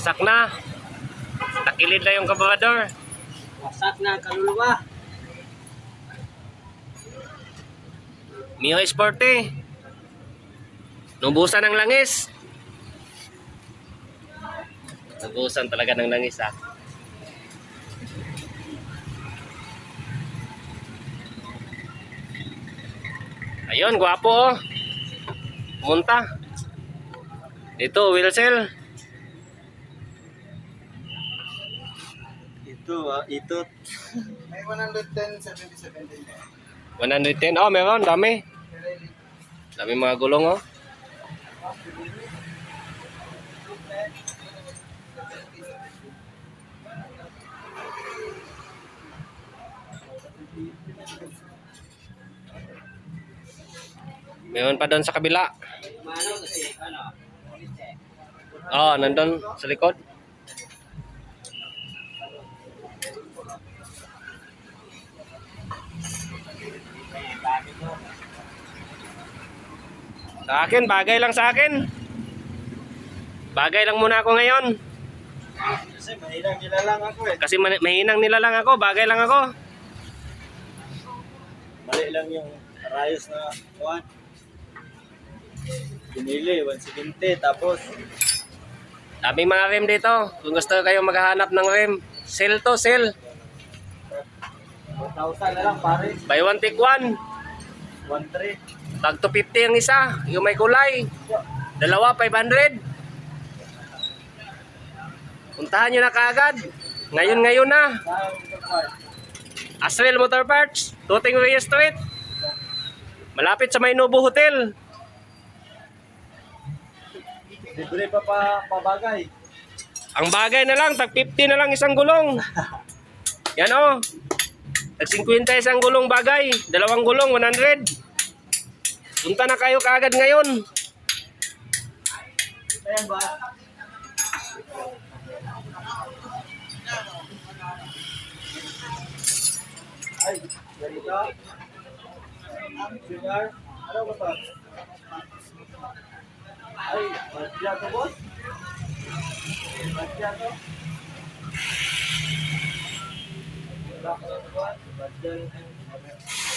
Wasak na. Takilid na yung kababador. Wasak na ang kaluluwa. Mio Esporte. Nubusan ng langis. Nubusan talaga ng langis ah. Ayun, gwapo oh. Pumunta. Dito, Wilsel. Ito. May 110, 70, 70. 110. Oh, meron. Dami. Dami mga gulong oh. Meron pa doon sa kabila. Mano kasi, ano? Oh, nandun sa likod. Sa akin, bagay lang sa akin. Bagay lang muna ako ngayon. Kasi mahinang nilalang ako eh. Kasi mahinang nila lang ako, bagay lang ako. Mali lang yung rayos na kuhan. Pinili, 170. Tapos, Daming mga rim dito. Kung gusto kayo maghahanap ng rim, sell to sell. 4,000 na lang pare. Buy one take one. 1,300. Tag 250 ang isa, yung may kulay. Dalawa, 500. Puntahan nyo na kaagad. Ngayon na. Asrel Motor Parts, Tuting Reyes Street. Malapit sa Maynobo Hotel. Libre pa pabagay. Ang bagay na lang, tag 50 na lang isang gulong. Yan o. Tag 50 isang gulong bagay. Dalawang gulong, 100. Punta na kayo kaagad ngayon. Ayan ba? Ay, ganito. Junior, ano ba ito? Ay, badya to boss? Badya to? Wala ko na ito boss. Badya.